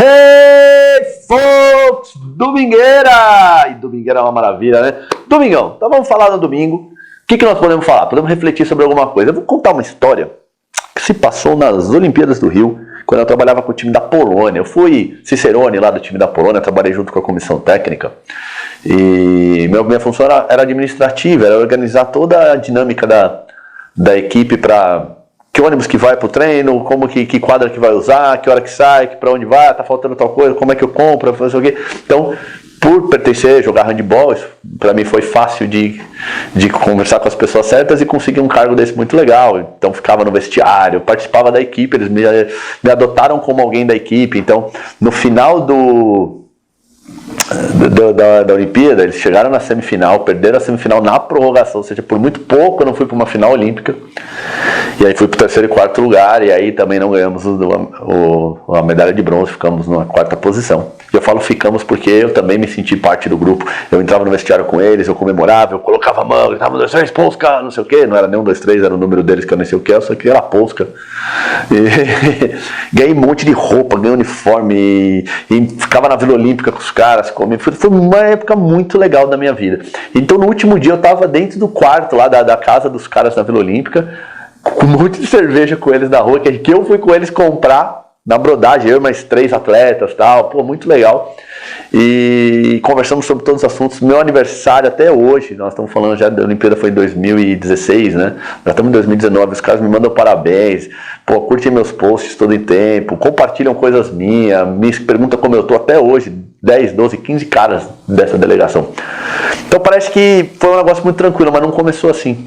Hey, folks! Domingueira! E domingueira é uma maravilha, né? Domingão, então vamos falar no domingo. O que nós podemos falar? Podemos refletir sobre alguma coisa. Eu vou contar uma história que se passou nas Olimpíadas do Rio, quando eu trabalhava com o time da Polônia. Eu fui Cicerone lá do time da Polônia, trabalhei junto com a comissão técnica. E minha função era administrativa, era organizar toda a dinâmica da equipe para... Que ônibus que vai pro treino, como que quadra que vai usar, que hora que sai, para onde vai, tá faltando tal coisa, como é que eu compro, fazer o quê. Então, por pertencer, jogar handball, isso para mim foi fácil de conversar com as pessoas certas e conseguir um cargo desse muito legal. Então, ficava no vestiário, participava da equipe, eles me adotaram como alguém da equipe. Então, no final da Olimpíada, eles chegaram na semifinal, perderam a semifinal na prorrogação, ou seja, por muito pouco eu não fui para uma final olímpica. E aí fui para o terceiro e quarto lugar, e aí também não ganhamos a medalha de bronze, ficamos na quarta posição. E eu falo ficamos porque eu também me senti parte do grupo. Eu entrava no vestiário com eles, eu comemorava, eu colocava a mão, gritava 1, 2, 3, Polska, não sei o que, não era nem 1, 2, 3, era o número deles que eu nem sei o que, só que era Polska. E ganhei um monte de roupa, ganhei uniforme, e ficava na Vila Olímpica com os caras, foi uma época muito legal da minha vida. Então no último dia eu estava dentro do quarto lá da casa dos caras da Vila Olímpica, com um monte de cerveja com eles na rua, que eu fui com eles comprar na brodagem, eu e mais 3 atletas, tal, pô, muito legal. E conversamos sobre todos os assuntos. Meu aniversário até hoje, nós estamos falando já da Olimpíada, foi em 2016, né? Já estamos em 2019, os caras me mandam parabéns, pô, curtem meus posts todo em tempo, compartilham coisas minhas, me perguntam como eu tô até hoje, 10, 12, 15 caras dessa delegação. Então parece que foi um negócio muito tranquilo, mas não começou assim.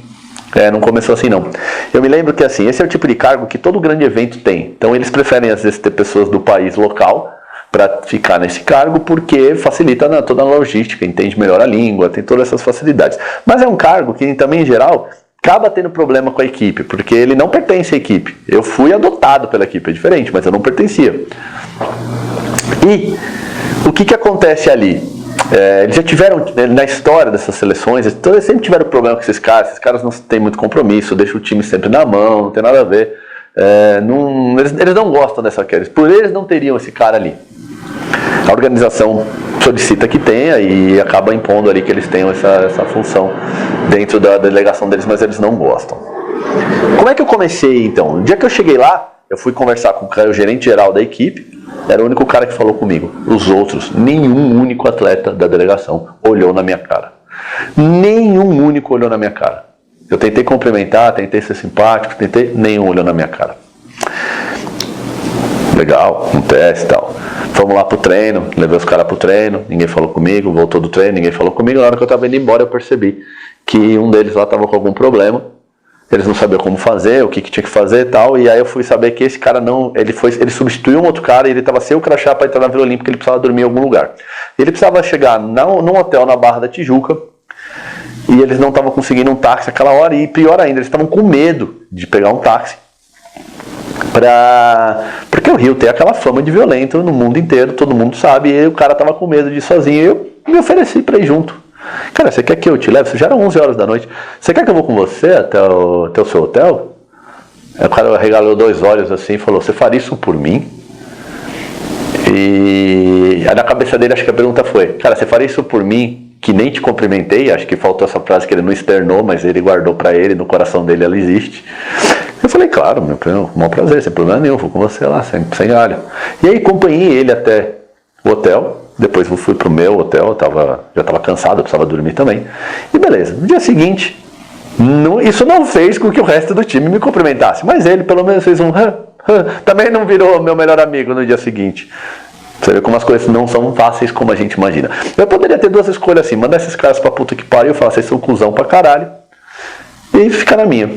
Não começou assim não. Eu me lembro que assim, esse é o tipo de cargo que todo grande evento tem. Então eles preferem às vezes ter pessoas do país local para ficar nesse cargo, porque facilita toda a logística, entende melhor a língua, tem todas essas facilidades. Mas é um cargo que também em geral acaba tendo problema com a equipe, porque ele não pertence à equipe. Eu fui adotado pela equipe, é diferente, mas eu não pertencia. E o que acontece ali? Eles já tiveram, na história dessas seleções, eles sempre tiveram problema com esses caras não têm muito compromisso, deixam o time sempre na mão, não tem nada a ver. Eles não gostam dessa queda, por eles não teriam esse cara ali. A organização solicita que tenha e acaba impondo ali que eles tenham essa função dentro da delegação deles, mas eles não gostam. Como é que eu comecei então? No dia que eu cheguei lá, eu fui conversar com o gerente geral da equipe. Era o único cara que falou comigo. Os outros, nenhum único atleta da delegação olhou na minha cara. Nenhum único olhou na minha cara. Eu tentei cumprimentar, tentei ser simpático, nenhum olhou na minha cara. Legal, um teste e tal. Fomos lá pro treino, levei os caras pro treino, ninguém falou comigo, voltou do treino, ninguém falou comigo. Na hora que eu tava indo embora eu percebi que um deles lá tava com algum problema. Eles não sabiam como fazer, o que tinha que fazer e tal. E aí eu fui saber que esse cara não... Ele substituiu um outro cara e ele estava sem o crachá para entrar na Vila Olímpica, ele precisava dormir em algum lugar. Ele precisava chegar num hotel na Barra da Tijuca e eles não estavam conseguindo um táxi naquela hora. E pior ainda, eles estavam com medo de pegar um táxi. Porque o Rio tem aquela fama de violento no mundo inteiro, todo mundo sabe. E o cara estava com medo de ir sozinho e eu me ofereci para ir junto. Cara, você quer que eu te leve? Já eram 11 horas da noite. Você quer que eu vou com você até o seu hotel? Aí o cara regalou 2 olhos assim e falou, você faria isso por mim? E aí na cabeça dele acho que a pergunta foi, cara, você faria isso por mim que nem te cumprimentei? Acho que faltou essa frase que ele não externou, mas ele guardou pra ele, no coração dele ela existe. Eu falei, claro, meu maior prazer, sem problema nenhum, vou com você lá, sem galho. E aí acompanhei ele até o hotel. Depois eu fui pro meu hotel, já estava cansado, eu precisava dormir também. E beleza, no dia seguinte, isso não fez com que o resto do time me cumprimentasse. Mas ele pelo menos fez também não virou meu melhor amigo no dia seguinte. Você vê como as coisas não são fáceis como a gente imagina. Eu poderia ter 2 escolhas assim, mandar esses caras pra puta que pariu e falar, vocês são cuzão pra caralho. E ficar na minha.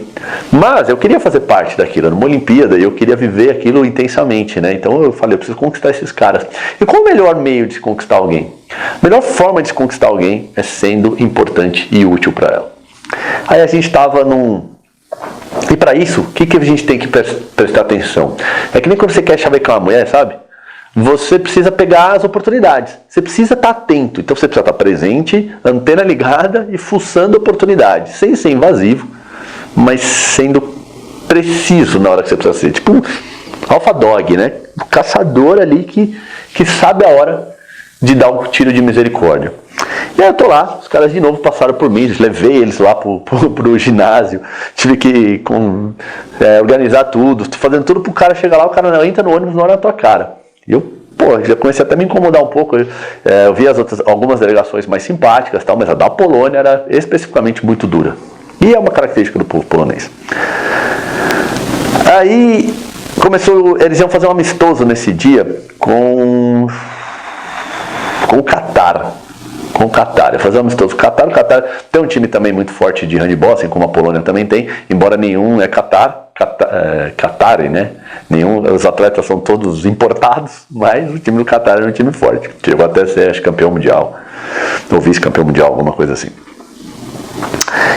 Mas eu queria fazer parte daquilo, era uma Olimpíada, e eu queria viver aquilo intensamente, né? Então eu falei, eu preciso conquistar esses caras. E qual o melhor meio de se conquistar alguém? A melhor forma de se conquistar alguém é sendo importante e útil para ela. Aí a gente estava E para isso, o que a gente tem que prestar atenção? É que nem quando você quer chavecar uma mulher, sabe? Você precisa pegar as oportunidades. Você precisa estar atento. Então você precisa estar presente, antena ligada e fuçando oportunidades. Sem ser invasivo, mas sendo preciso na hora que você precisa ser. Tipo Alpha Dog, né? O caçador ali que sabe a hora de dar um tiro de misericórdia. E aí eu tô lá, os caras de novo passaram por mim, levei eles lá pro ginásio, tive que organizar tudo, tô fazendo tudo pro cara chegar lá, o cara não entra no ônibus, não olha na tua cara. E eu, já comecei até a me incomodar um pouco, eu vi algumas delegações mais simpáticas, tal, mas a da Polônia era especificamente muito dura. E é uma característica do povo polonês. Aí eles iam fazer um amistoso nesse dia com o Catar. Com o Catar, ia fazer um amistoso com o Catar tem um time também muito forte de handball, assim como a Polônia também tem, embora nenhum é Qatari, né? Os atletas são todos importados, mas o time do Catar é um time forte. Chegou até a ser, campeão mundial, ou vice-campeão mundial, alguma coisa assim.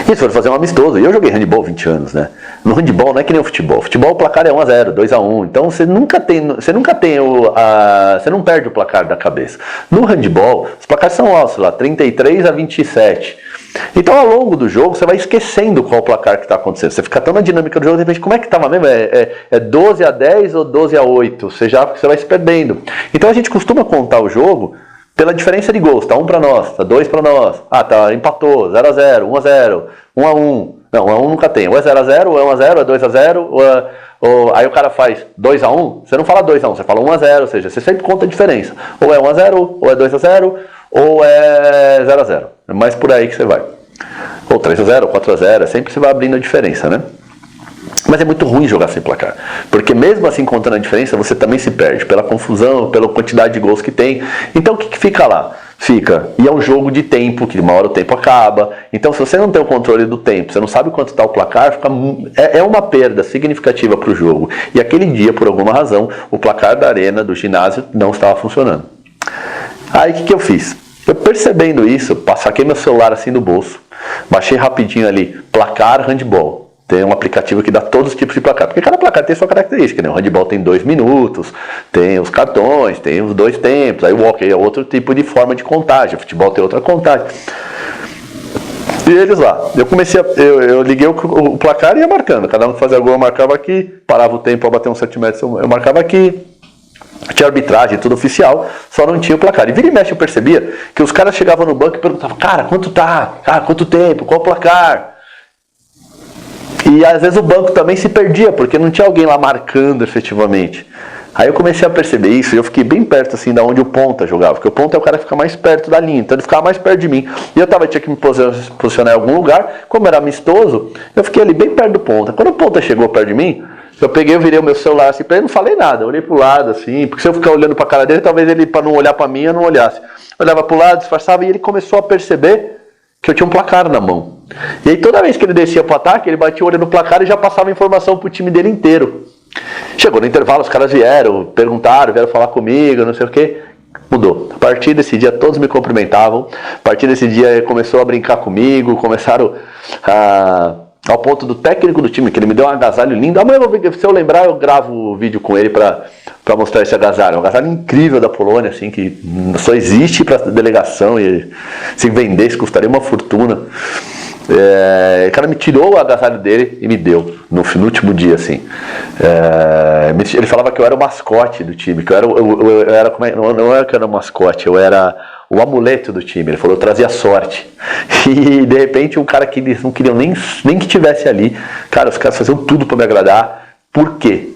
E eles foram fazer um amistoso. E eu joguei handball 20 anos, né? No handball não é que nem o futebol. Futebol o placar é 1-0, 2-1. Então você nunca tem você não perde o placar da cabeça. No handball, os placares são altos, lá, 33-27. Então ao longo do jogo você vai esquecendo qual o placar que está acontecendo. Você fica tão na dinâmica do jogo, de repente, como é que estava mesmo? É 12-10 ou 12-8? Você vai se perdendo. Então a gente costuma contar o jogo pela diferença de gols, tá 1 para nós, tá 2 para nós, tá, empatou, 0-0, 1-0, 1-1, não, 1-1 nunca tem, ou é 0-0, ou é 1-0, ou é 2-0, aí o cara faz 2-1, você não fala 2-1, você fala 1-0, ou seja, você sempre conta a diferença, ou é 1-0, ou é 2-0, ou é 0-0, é mais por aí que você vai, ou 3-0, 4-0, sempre você vai abrindo a diferença, né? Mas é muito ruim jogar sem placar, porque mesmo assim contando a diferença, você também se perde pela confusão, pela quantidade de gols que tem. Então o que fica lá? E é um jogo de tempo, que uma hora o tempo acaba. Então se você não tem o controle do tempo, você não sabe quanto está o placar, é uma perda significativa para o jogo. E aquele dia, por alguma razão, o placar da arena, do ginásio, não estava funcionando. Aí o que eu fiz? Eu percebendo isso, saquei meu celular assim do bolso, baixei rapidinho ali, placar handball. Tem um aplicativo que dá todos os tipos de placar, porque cada placar tem sua característica, né? O handball tem 2 minutos, tem os cartões, tem os 2 tempos, aí o hockey é outro tipo de forma de contagem, o futebol tem outra contagem. E eles lá, eu liguei o placar e ia marcando, cada um que fazia gol eu marcava aqui, parava o tempo para bater uns 7 metros eu marcava aqui, tinha arbitragem, tudo oficial, só não tinha o placar. E vira e mexe eu percebia que os caras chegavam no banco e perguntavam, cara, quanto tá? Cara, quanto tempo? Qual o placar? E às vezes o banco também se perdia, porque não tinha alguém lá marcando efetivamente. Aí eu comecei a perceber isso e eu fiquei bem perto assim da onde o ponta jogava, porque o ponta é o cara que fica mais perto da linha, então ele ficava mais perto de mim. E eu tinha que me posicionar em algum lugar, como era amistoso, eu fiquei ali bem perto do ponta. Quando o ponta chegou perto de mim, eu virei o meu celular assim pra ele, não falei nada, eu olhei pro lado assim, porque se eu ficar olhando pra cara dele, talvez ele, pra não olhar pra mim, eu não olhasse. Eu olhava pro lado, disfarçava e ele começou a perceber que eu tinha um placar na mão. E aí toda vez que ele descia pro ataque, ele batia o olho no placar e já passava informação pro time dele inteiro. Chegou no intervalo, os caras vieram falar comigo, não sei o que. Mudou. A partir desse dia todos me cumprimentavam. A partir desse dia ele começou a brincar comigo, começaram ao ponto do técnico do time, que ele me deu um agasalho lindo. Amanhã, se eu lembrar, eu gravo o vídeo com ele para mostrar esse agasalho. Um agasalho incrível da Polônia, assim, que só existe para delegação e se vendesse custaria uma fortuna. O cara me tirou o agasalho dele e me deu no último dia, assim. Ele falava que eu era o mascote do time, que não era que eu era o mascote, eu era o amuleto do time. Ele falou, eu trazia sorte. E de repente um cara que eles não queriam nem que tivesse ali, cara, os caras faziam tudo para me agradar. Por quê?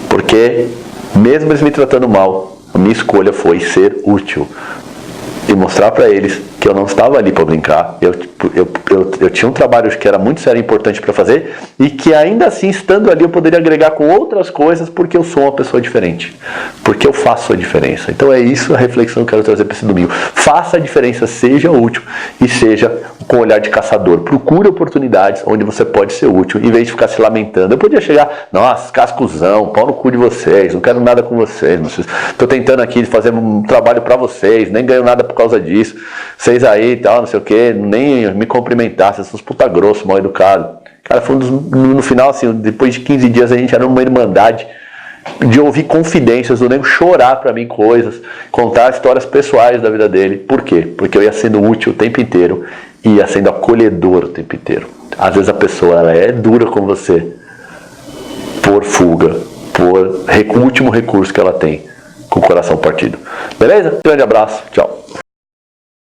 Porque mesmo eles me tratando mal, a minha escolha foi ser útil e mostrar para eles que eu não estava ali para brincar. Eu tinha um trabalho que era muito sério e importante para fazer e que ainda assim, estando ali, eu poderia agregar com outras coisas porque eu sou uma pessoa diferente, porque eu faço a diferença. Então é isso a reflexão que eu quero trazer para esse domingo. Faça a diferença, seja útil e seja com o olhar de caçador. Procure oportunidades onde você pode ser útil, em vez de ficar se lamentando. Eu podia chegar, nossa, cascuzão, pau no cu de vocês, não quero nada com vocês, estou tentando aqui fazer um trabalho para vocês, nem ganho nada por causa disso, vocês aí e tal, não sei o que, nem me cumprimentassem, vocês são puta grosso, mal educado. Cara, no final, assim, depois de 15 dias a gente era uma irmandade de ouvir confidências do nego chorar pra mim coisas, contar histórias pessoais da vida dele. Por quê? Porque eu ia sendo útil o tempo inteiro e ia sendo acolhedor o tempo inteiro. Às vezes a pessoa ela é dura com você por fuga, por o último recurso que ela tem, com o coração partido. Beleza? Grande abraço, tchau.